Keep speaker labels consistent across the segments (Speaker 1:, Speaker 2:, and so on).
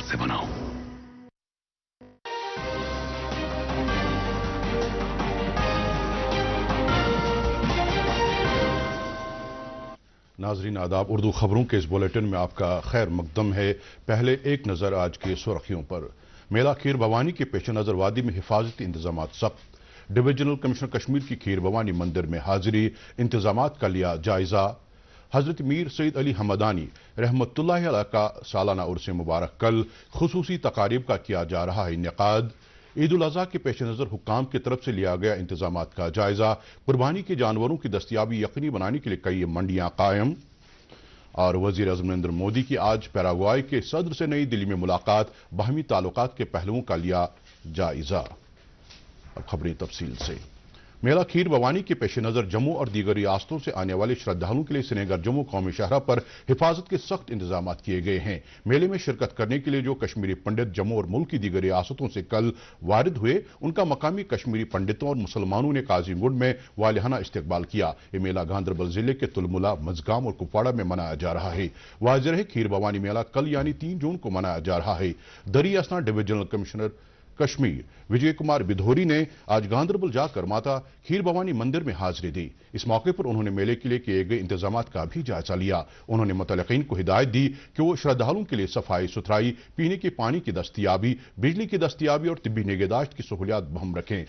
Speaker 1: से बनाओ।
Speaker 2: नाजरीन आदाब, उर्दू खबरों के इस बुलेटिन में आपका खैर मकदम है। पहले एक नज़र आज की सुर्खियों पर। मेला खीर भवानी के पेश नज़र वादी में हिफाजती इंतजाम सख्त। डिविजनल कमिश्नर कश्मीर की खीर भवानी मंदिर में हाजिरी, इंतजाम का लिया जायजा। हजरत मीर सईद अली हमदानी रहमतुल्लाह अलैह का सालाना उर्स मुबारक कल, खुसूसी तकारीब का किया जा रहा है इनेकाद। ईद उल अज़हा के पेश नज़र हुक्काम की तरफ से लिया गया इंतजाम का जायजा। कुर्बानी के जानवरों की दस्तियाबी यकीनी बनाने के लिए कई मंडियां कायम। और वजीर आज़म नरेंद्र मोदी की आज पैराग्वाई के सदर से नई दिल्ली में मुलाकात, बाहमी ताल्लुकात के पहलुओं का लिया जायजा। अब खबरें तफसील से। मेला खीर भवानी के पेश नज़र जम्मू और दीगर रियासतों से आने वाले श्रद्धालुओं के लिए श्रीनगर जम्मू कौमी शहरा पर हिफाजत के सख्त इंतजाम किए गए हैं। मेले में शिरकत करने के लिए जो कश्मीरी पंडित जम्मू और मुल्क की दीगर रियासतों से कल वारिद हुए, उनका मकामी कश्मीरी पंडितों और मुसलमानों ने काजीगुंड में वालिहाना इस्तकबाल किया। ये मेला गांधरबल जिले के तुलमुला, मजगाम और कुपवाड़ा में मनाया जा रहा है। वाज़ेह रहे, खीर भवानी मेला कल यानी 3 जून को मनाया जा रहा है। दरी असना डिविजनल कमिश्नर कश्मीर विजय कुमार बिधोरी ने आज गांधरबल जाकर माता खीर भवानी मंदिर में हाजिरी दी। इस मौके पर उन्होंने मेले के लिए किए गए इंतजाम का भी जायजा लिया। उन्होंने मुतल्लिकीन को हिदायत दी कि वो श्रद्धालुओं के लिए सफाई सुथराई, पीने के पानी की दस्तियाबी, बिजली की दस्तियाबी और तिब्बी निगहदाश्त की सहूलियात बहम रखें।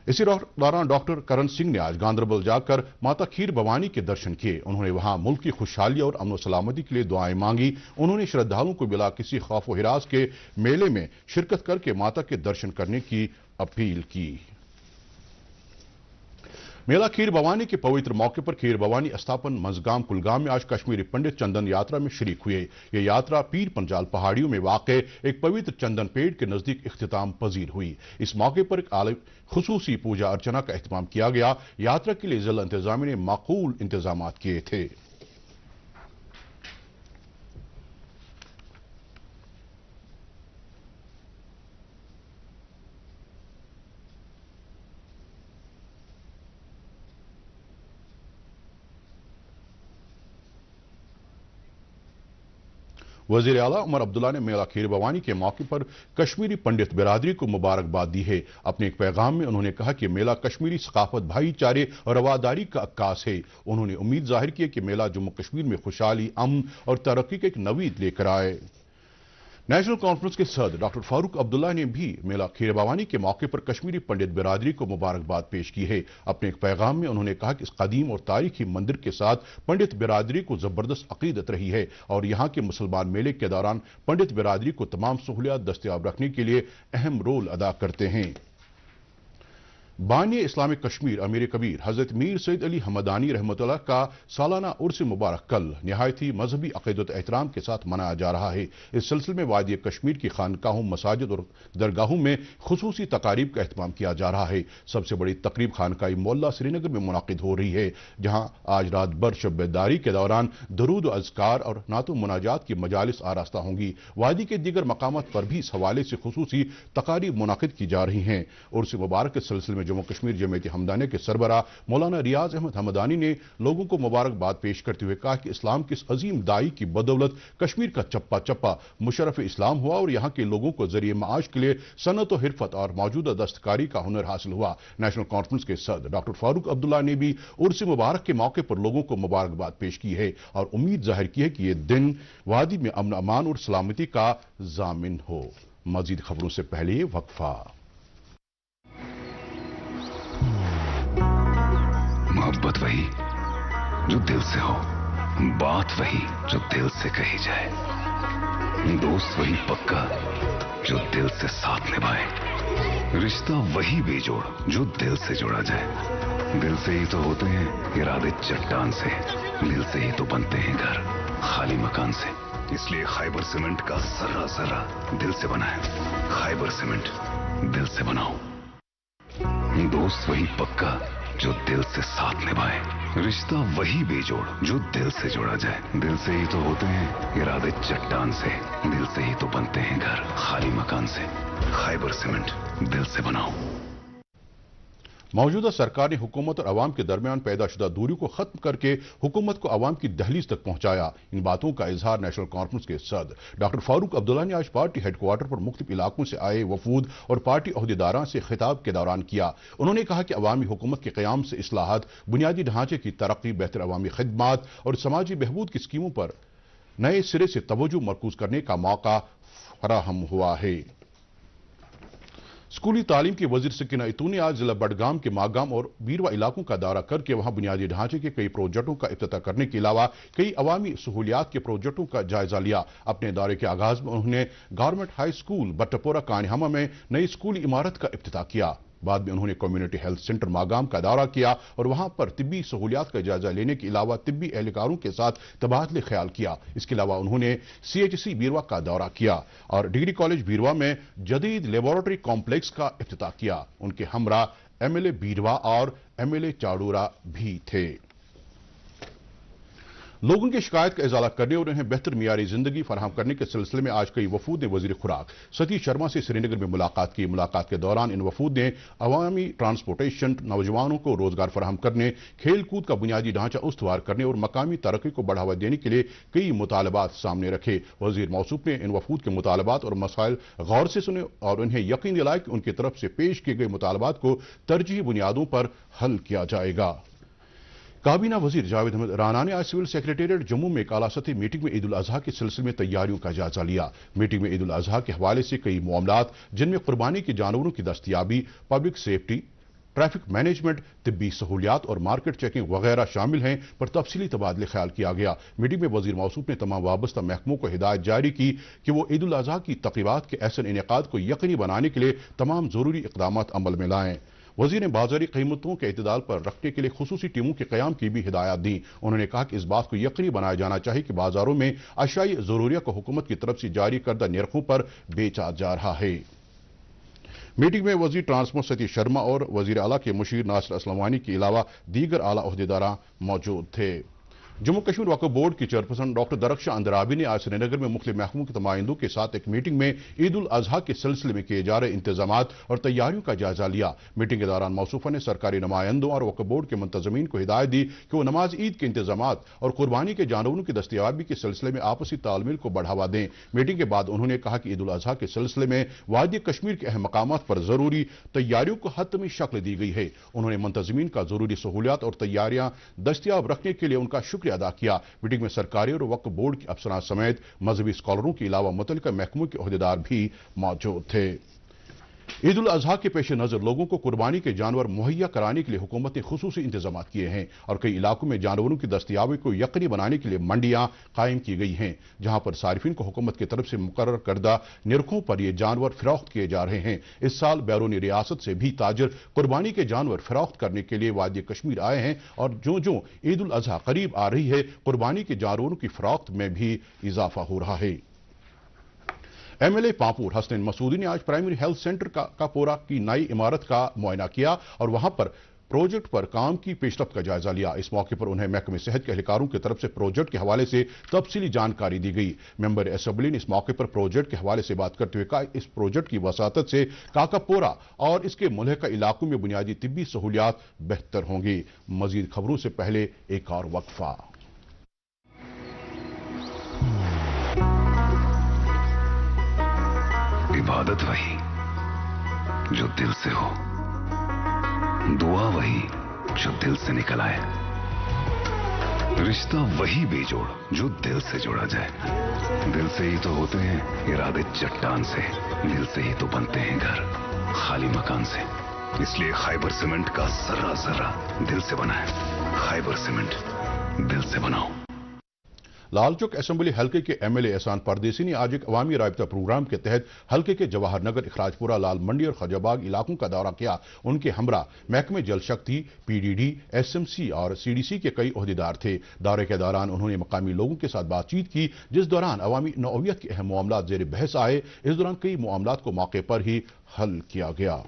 Speaker 2: इसी दौरान डॉक्टर करण सिंह ने आज गांधरबल जाकर माता खीर भवानी के दर्शन किए। उन्होंने वहां मुल्क की खुशहाली और अमन सलामती के लिए दुआएं मांगी। उन्होंने श्रद्धालुओं को बिला किसी खौफ व हिरास के मेले में शिरकत करके माता के दर्शन करने की अपील की। मेला खीर भवानी के पवित्र मौके पर खीर भवानी अस्थापन मजगाम कुलगाम में आज कश्मीरी पंडित चंदन यात्रा में शरीक हुए। ये यात्रा पीर पंजाल पहाड़ियों में वाक़ एक पवित्र चंदन पेड़ के नजदीक इख्तिताम पजीर हुई। इस मौके पर एक खुसूसी पूजा अर्चना का एहतमाम किया गया। यात्रा के लिए जिला इंतजामिया ने माकूल इंतजाम किए थे। वजीर आला उमर अब्दुल्ला ने मेला खीर भवानी के मौके पर कश्मीरी पंडित बिरादरी को मुबारकबाद दी है। अपने एक पैगाम में उन्होंने कहा कि मेला कश्मीरी सकाफत, भाईचारे और रवादारी का अक्कास है। उन्होंने उम्मीद जाहिर की कि मेला जम्मू कश्मीर में खुशहाली, अमन और तरक्की की एक नवीद लेकर आए। नेशनल कॉन्फ्रेंस के सदर डॉक्टर फारूक अब्दुल्ला ने भी मेला खीर भवानी के मौके पर कश्मीरी पंडित बिरादरी को मुबारकबाद पेश की है। अपने एक पैगाम में उन्होंने कहा कि इस कदीम और तारीखी मंदिर के साथ पंडित बिरादरी को जबरदस्त अकीदत रही है और यहाँ के मुसलमान मेले के दौरान पंडित बिरादरी को तमाम सहूलियात दस्तयाब रखने के लिए अहम रोल अदा करते हैं। बानी इस्लामिक कश्मीर अमीर कबीर हजरत मीर सईद अली हमदानी रहमतुल्लाह का सालाना उर्स मुबारक कल निहायत ही मजहबी अक़ीदत एहतराम के साथ मनाया जा रहा है। इस सिलसिले में वादी कश्मीर की खानकाहों, मसाजिद और दरगाहों में खुसूसी तकारीब का एहतमाम किया जा रहा है। सबसे बड़ी तकरीब खानकाई मोहल्ला श्रीनगर में मुनाकिद हो रही है, जहां आज रात भर शब बेदारी के दौरान दरूद अज़कार और नातो मुनाजात की मजालिस आरास्ता होंगी। वादी के दीगर मकामात पर भी इस हवाले से खुसूसी तकारीब मुनाकिद की जा रही हैं। उर्स मुबारक के सिलसिले में जम्मू कश्मीर जमीयत हमदानी के सरबराह मौलाना रियाज अहमद हमदानी ने लोगों को मुबारकबाद पेश करते हुए कहा कि इस्लाम के इस अजीम दाई की बदौलत कश्मीर का चप्पा चप्पा मुशर्रफ इस्लाम हुआ और यहाँ के लोगों को जरिए माश के लिए सनत और हिरफत और मौजूदा दस्तकारी का हुनर हासिल हुआ। नेशनल कॉन्फ्रेंस के सदर डॉक्टर फारूक अब्दुल्ला ने भी उर्स मुबारक के मौके पर लोगों को मुबारकबाद पेश की है और उम्मीद जाहिर की है कि यह दिन वादी में अमन, अमान और सलामती का जामिन हो। मजीद खबरों से पहले वक्फा।
Speaker 1: मोहब्बत वही जो दिल से हो, बात वही जो दिल से कही जाए, दोस्त वही पक्का जो दिल से साथ निभाए, रिश्ता वही बेजोड़ जो दिल से जोड़ा जाए। दिल से ही तो होते हैं इरादे चट्टान से, दिल से ही तो बनते हैं घर खाली मकान से। इसलिए खैबर सीमेंट का जर्रा जर्रा दिल से बना है। खैबर सीमेंट, दिल से बनाओ। दोस्त वही पक्का जो दिल से साथ निभाए, रिश्ता वही बेजोड़ जो दिल से जोड़ा जाए। दिल से ही तो होते हैं इरादे चट्टान से, दिल से ही तो बनते हैं घर खाली मकान से। खैबर सीमेंट, दिल से बनाओ।
Speaker 2: मौजूदा सरकार ने हुकूमत और अवाम के दरमियान पैदा शुदा दूरी को खत्म करके हुकूमत को अवाम की दहलीज तक पहुंचाया। इन बातों का इजहार नेशनल कॉन्फ्रेंस के सदर डॉक्टर फारूक अब्दुल्ला ने आज पार्टी हेडक्वार्टर पर मुख्तलिफ इलाकों से आए वफूद और पार्टी अहदेदारों से खिताब के दौरान किया। उन्होंने कहा कि अवामी हुकूमत के क़याम से इस्लाहात, बुनियादी ढांचे की तरक्की, बेहतर अवामी खिदमात और समाजी बहबूद की स्कीमों पर नए सिरे से तवज्जो मरकूज करने का मौका फराहम हुआ है। स्कूली तालीम के वजीर सकीना इतू ने आज जिला बडगाम के मागाम और बीरवा इलाकों का दौरा करके वहां बुनियादी ढांचे के कई प्रोजेक्टों का इफ्तिताह करने के अलावा कई अवामी सहूलियात के प्रोजेक्टों का जायजा लिया। अपने दौरे के आगाज में उन्होंने गवर्नमेंट हाई स्कूल बट्टपोरा कानिहामा में नई स्कूली इमारत का इफ्तिताह किया। बाद में उन्होंने कम्युनिटी हेल्थ सेंटर मागाम का दौरा किया और वहां पर तिब्बी सहूलियात का जायजा लेने के अलावा तिब्बी एहलकारों के साथ तबादले ख्याल किया। इसके अलावा उन्होंने CHC बीरवा का दौरा किया और डिग्री कॉलेज बीरवा में जदीद लेबोरेटरी कॉम्प्लेक्स का इफ्तिताह किया। उनके हमरा MLA बीरवा और MLA चाड़ूरा भी थे। लोगों की शिकायत का इजाला करने और उन्हें बेहतर मियारी जिंदगी फराहम करने के सिलसिले में आज कई वफूद ने वजीर खुराक सतीश शर्मा से श्रीनगर में मुलाकात की। मुलाकात के दौरान इन वफूद ने अवामी ट्रांसपोर्टेशन, नौजवानों को रोजगार फराहम करने, खेल कूद का बुनियादी ढांचा उस्तवार करने और मकामी तरक्की को बढ़ावा देने के लिए कई मुतालबात सामने रखे। वजीर मौसूफ ने इन वफूद के मुतालबात और मसाइल गौर से सुने और उन्हें यकीन दिलाया कि उनकी तरफ से पेश किए गए मुतालबात को तरजीही बुनियादों पर हल किया जाएगा। काबीना वजीर जावेद अहमद राना ने आज सिविल सेक्रेटेरिएट जम्मू में एक आला सतही मीटिंग में ईद उल अजहा के सिलसिले में तैयारियों का जायजा लिया। मीटिंग में ईद उल अजहा के हवाले से कई मामलात जिनमें कुर्बानी के जानवरों की दस्तयाबी, पब्लिक सेफ्टी, ट्रैफिक मैनेजमेंट, तिब्बी सहूलियात और मार्केट चेकिंग वगैरह शामिल हैं पर तफसीली तबादले ख्याल किया गया। मीटिंग में वजीर मौसूफ ने तमाम वाबस्ता महकमों को हिदायत जारी की कि वो ईद उल अजहा की तकरीबात के ऐसे इनेकाद को यकीनी बनाने के लिए तमाम जरूरी इकदाम अमल में लाएं। वजीर ने बाजारी कीमतों के इतदाल पर रखने के लिए खुसूसी टीमों के क़याम की भी हिदायत दी। उन्होंने कहा कि इस बात को यकीनी बनाया जाना चाहिए कि बाजारों में अशाई जरूरिया को हुकूमत की तरफ से जारी करदा निर्खों पर बेचा जा रहा है। मीटिंग में वजीर ट्रांसपोर्ट सतीश शर्मा और वजीर आला के मुशीर नासिर असलमानी के अलावा दीगर आला अहदेदार मौजूद थे। जम्मू कश्मीर वक्फ बोर्ड की चेयरपर्सन डॉक्टर दरख्शां अंदराबी ने आज श्रीनगर में मुख्तलिफ महकमों के नुमाइंदों के साथ एक मीटिंग में ईद उल अजहा के सिलसिले में किए जा रहे इंतजामात और तैयारियों का जायजा लिया। मीटिंग के दौरान मौसूफा ने सरकारी नुमाइंदों और वक्फ बोर्ड के मुंतजमीन को हिदायत दी कि वो नमाज ईद के इंतजामात और कुर्बानी के जानवरों की दस्तयाबी के सिलसिले में आपसी तालमेल को बढ़ावा दें। मीटिंग के बाद उन्होंने कहा कि ईद उल अजहा के सिलसिले में वादी कश्मीर के अहम मकामात पर जरूरी तैयारियों को हतमी शक्ल दी गई है। उन्होंने मुंतजमीन का जरूरी सहूलियात और तैयारियां दस्तयाब रखने के लिए उनका शुक्रिया अदा किया। मीटिंग में सरकारी और वक्फ बोर्ड के अफसरान समेत मजहबी स्कॉलरों के अलावा मुतल्लिका महकमों के अहदेदार भी मौजूद थे। ईद उल अजहा के पेश नजर लोगों को कुर्बानी के जानवर मुहैया कराने के लिए हुकूमत ने खुसूसी इंतजाम किए हैं और कई इलाकों में जानवरों की दस्तयाबी को यकीनी बनाने के लिए मंडियां कायम की गई हैं, जहां पर सारिफिन को हुकूमत की तरफ से मुकर्रर करदा निरखों पर ये जानवर फिरौख्त किए जा रहे हैं। इस साल बैरूनी रियासत से भी ताजर कुर्बानी के जानवर फिरौख्त करने के लिए वादी कश्मीर आए हैं और जो ईद उल अजहा करीब आ रही है, कुर्बानी के जानवरों की फिरौख्त में भी इजाफा हो रहा है। MLA पांपुर हसनैन मसूदी ने आज प्राइमरी हेल्थ सेंटर का पोरा की नई इमारत का मुआयना किया और वहां पर प्रोजेक्ट पर काम की पेशरफ्त का जायजा लिया। इस मौके पर उन्हें महकमे सेहत के एहलकारों की तरफ से प्रोजेक्ट के हवाले से तफसीली जानकारी दी गई। मेंबर असेंबली ने इस मौके पर प्रोजेक्ट के हवाले से बात करते हुए कहा इस प्रोजेक्ट की वसातत से काकापोरा और इसके मुल्हिका इलाकों में बुनियादी तिब्बी सहूलियात बेहतर होंगी। मजीद खबरों से पहले एक और वक्फा।
Speaker 1: इबादत वही जो दिल से हो, दुआ वही जो दिल से निकल आए, रिश्ता वही बेजोड़ जो दिल से जोड़ा जाए। दिल से ही तो होते हैं इरादे चट्टान से, दिल से ही तो बनते हैं घर खाली मकान से। इसलिए खैबर सीमेंट का जर्रा जर्रा दिल से बना है। खैबर सीमेंट, दिल से बनाओ।
Speaker 2: लालचौक असेंबली हल्के के MLA एहसान परदेसी ने आज एक अवामी राबता प्रोग्राम के तहत हल्के के जवाहर नगर, इखराजपुरा, लाल मंडी और खजाबाग इलाकों का दौरा किया। उनके हमरा महकमे जल शक्ति, PDD, SMC और CDC के कई ओहदेदार थे। दौरे के दौरान उन्होंने मकामी लोगों के साथ बातचीत की, जिस दौरान अवामी नौइयत के अहम मामलात जेर बहस आए। इस दौरान कई मामलात को मौके पर ही हल किया गया।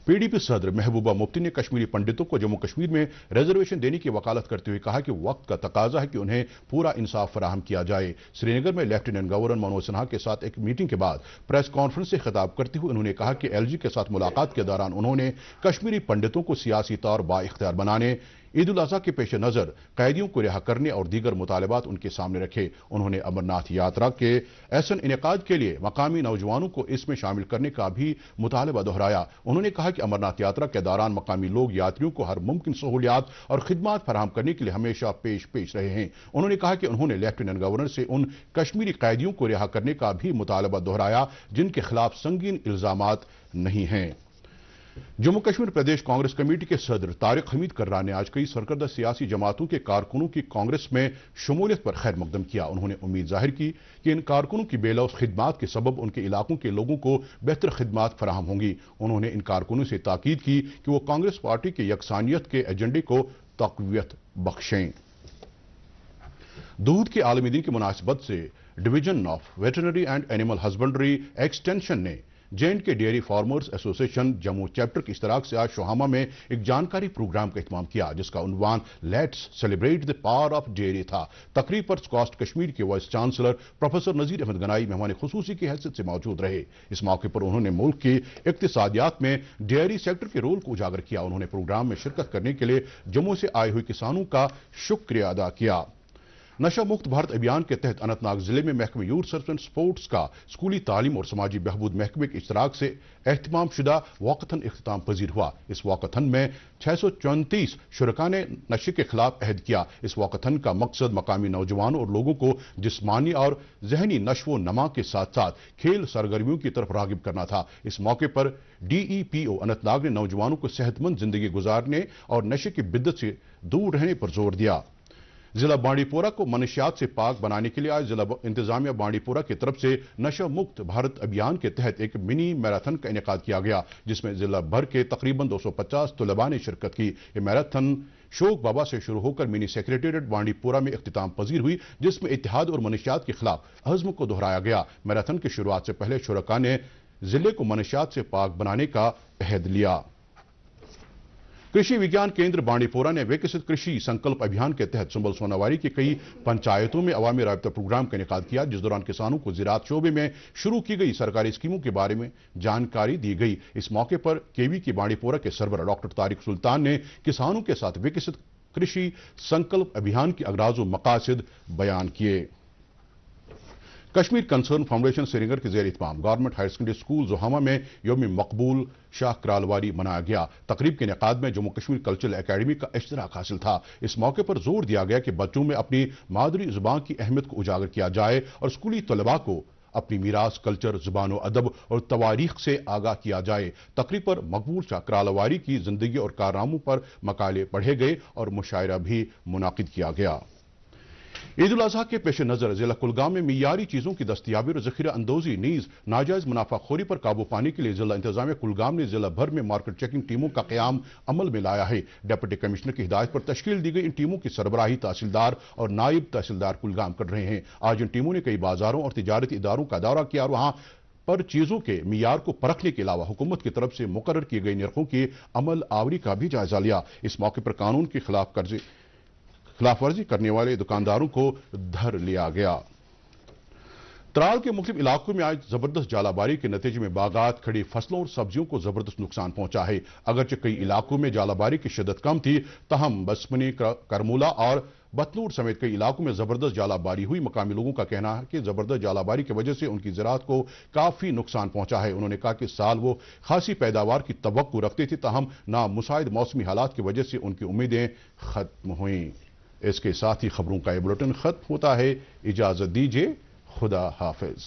Speaker 2: PDP सदर महबूबा मुफ्ती ने कश्मीरी पंडितों को जम्मू कश्मीर में रिजर्वेशन देने की वकालत करते हुए कहा कि वक्त का तकाजा है कि उन्हें पूरा इंसाफ फराहम किया जाए। श्रीनगर में लेफ्टिनेंट गवर्नर मनोज सिन्हा के साथ एक मीटिंग के बाद प्रेस कॉन्फ्रेंस से खिताब करते हुए उन्होंने कहा कि LG के साथ मुलाकात के दौरान उन्होंने कश्मीरी पंडितों को सियासी तौर बाइख्तियार बनाने, ईद उल अजहा के पेश नज़र कैदियों को रिहा करने और दीगर मुतालबात उनके सामने रखे। उन्होंने अमरनाथ यात्रा के ऐसन इनेकाद के लिए मकामी नौजवानों को इसमें शामिल करने का भी मुतालबा दोहराया। उन्होंने कहा कि अमरनाथ यात्रा के दौरान मकामी लोग यात्रियों को हर मुमकिन सहूलियात और खिदमात फराहम करने के लिए हमेशा पेश रहे हैं। उन्होंने कहा कि उन्होंने लेफ्टिनेंट गवर्नर से उन कश्मीरी कैदियों को रिहा करने का भी मुतालबा दोहराया जिनके खिलाफ संगीन इल्जामात नहीं हैं। जम्मू कश्मीर प्रदेश कांग्रेस कमेटी के सदर तारिक हमीद कर्रा ने आज कई सरकर्दा सियासी जमातों के कारकुनों की कांग्रेस में शमूलियत पर खैर मकदम किया। उन्होंने उम्मीद जाहिर की कि इन कारकुनों की बेलौस खिदमात के सबब उनके इलाकों के लोगों को बेहतर खिदमात फराहम होंगी। उन्होंने इन कारकुनों से ताकीद की कि वो कांग्रेस पार्टी के यकसानियत के एजेंडे को तक़वियत बख्शें। दूध के आलमी दिन की मुनासिबत से division of veterinary and animal husbandry extension ने J&K dairy farmers association Jammu chapter की इश्तराक से आज शोहामा में एक जानकारी प्रोग्राम का इत्माम किया जिसका उन्वान let's celebrate the power of dairy था। तकरीब पर स्कॉस्ट कश्मीर के vice chancellor professor Nazir Ahmad Ganai मेहमान खुसूसी की हैसियत से मौजूद रहे। इस मौके पर उन्होंने मुल्क की इक्तिसादियात में डेयरी सेक्टर के रोल को उजागर किया। उन्होंने प्रोग्राम में शिरकत करने के लिए जम्मू से आए हुए किसानों का शुक्रिया अदा किया। नशा मुक्त भारत अभियान के तहत अनंतनाग जिले में महकमे यूथ सर्विस एंड स्पोर्ट्स का स्कूली तालीम और समाजी बहबूद महकमे के इश्तराक से एहतमाम शुदा वॉकथन इख्तिताम पजीर हुआ। इस वॉकथन में 634 शुरका ने नशे के खिलाफ अहद किया। इस वॉकथन का मकसद मकामी नौजवानों और लोगों को जिस्मानी और जहनी नशो नमा के साथ साथ खेल सरगर्मियों की तरफ रागिब करना था। इस मौके पर DEPO अनंतनाग ने नौजवानों को सेहतमंद जिंदगी गुजारने और नशे की बिद्दत से दूर रहने पर जोर दिया। जिला बांडीपोरा को मनशियात से पाक बनाने के लिए आज जिला इंतजामिया बांडीपोरा की तरफ से नशा मुक्त भारत अभियान के तहत एक मिनी मैराथन का इनेकाद किया गया जिसमें जिला भर के तकरीबन 250 तलबा ने शिरकत की। ये मैराथन शोक बाबा से शुरू होकर मिनी सेक्रेटेरिएट बांडीपोरा में इख्तिताम पजीर हुई जिसमें इत्तेहाद और मनशियात के खिलाफ अज़्म को दोहराया गया। मैराथन की शुरुआत से पहले शुरका ने जिले को मनशियात से पाक बनाने का अहद लिया। कृषि विज्ञान केंद्र बांडीपोरा ने विकसित कृषि संकल्प अभियान के तहत सुंबल सोनावारी की कई पंचायतों में अवामी राबता प्रोग्राम का इनेकाद किया जिस दौरान किसानों को ज़राअत शोबे में शुरू की गई सरकारी स्कीमों के बारे में जानकारी दी गई। इस मौके पर KV की बांडीपोरा के सरबराह डॉक्टर तारिक सुल्तान ने किसानों के साथ विकसित कृषि संकल्प अभियान के अगराज व मकासद बयान किए। कश्मीर कंसर्न फाउंडेशन श्रीनगर के ज़ेर इत्माम गवर्नमेंट हायर सेकेंडरी स्कूल जोहामा में यौम मकबूल शाह क्रालवारी मनाया गया। तकरीब के इनेकाद में जम्मू कश्मीर कल्चरल एकेडमी का इश्तराक हासिल था। इस मौके पर जोर दिया गया कि बच्चों में अपनी मादरी जुबान की अहमियत को उजागर किया जाए और स्कूली तलबा को अपनी मीरास, कल्चर, जुबान अदब और तवारीख से आगाह किया जाए। तकरीब पर मकबूल शाह क्रालवारी की जिंदगी और कारनामों पर मकाले पढ़े गए और मुशायरा भी मुनाकिद किया गया। ईद उल अजहा के पेश नजर जिला कुलगाम में मियारी चीजों की दस्तियाबी और जखीरा अंदोजी नीज नाजायज मुनाफाखोरी पर काबू पाने के लिए जिला इंतजामिया कुलगाम ने जिला भर में मार्केट चेकिंग टीमों का क़याम अमल में लाया है। डिप्टी कमिश्नर की हिदायत पर तश्कील दी गई इन टीमों की सरबराही तहसीलदार और नायब तहसीलदार कुलगाम कर रहे हैं। आज इन टीमों ने कई बाजारों और तिजारती इदारों का दौरा किया और वहां पर चीजों के मियार को परखने के अलावा हुकूमत की तरफ से मुकर्रर किए गए निर्खों की अमल आवरी का भी जायजा लिया। इस मौके पर कानून की खिलाफवर्जी करने वाले दुकानदारों को धर लिया गया। त्राल के मुख्तलिफ इलाकों में आज जबरदस्त जालाबारी के नतीजे में बागात, खड़ी फसलों और सब्जियों को जबरदस्त नुकसान पहुंचा है। अगरचे कई इलाकों में जालाबारी की शिद्दत कम थी तहम बसमनी, करमूला और बतनूर समेत कई इलाकों में जबरदस्त जालाबारी हुई। मकामी लोगों का कहना है कि जबरदस्त जालाबारी की वजह से उनकी ज़राअत को काफी नुकसान पहुंचा है। उन्होंने कहा कि साल वो खासी पैदावार की तवक्को रखते थे तहम नामुसाइद मौसमी हालात की वजह से उनकी उम्मीदें खत्म हुई। इसके साथ ही खबरों का ये बुलेटिन खत्म होता है। इजाजत दीजिए, खुदा हाफिज।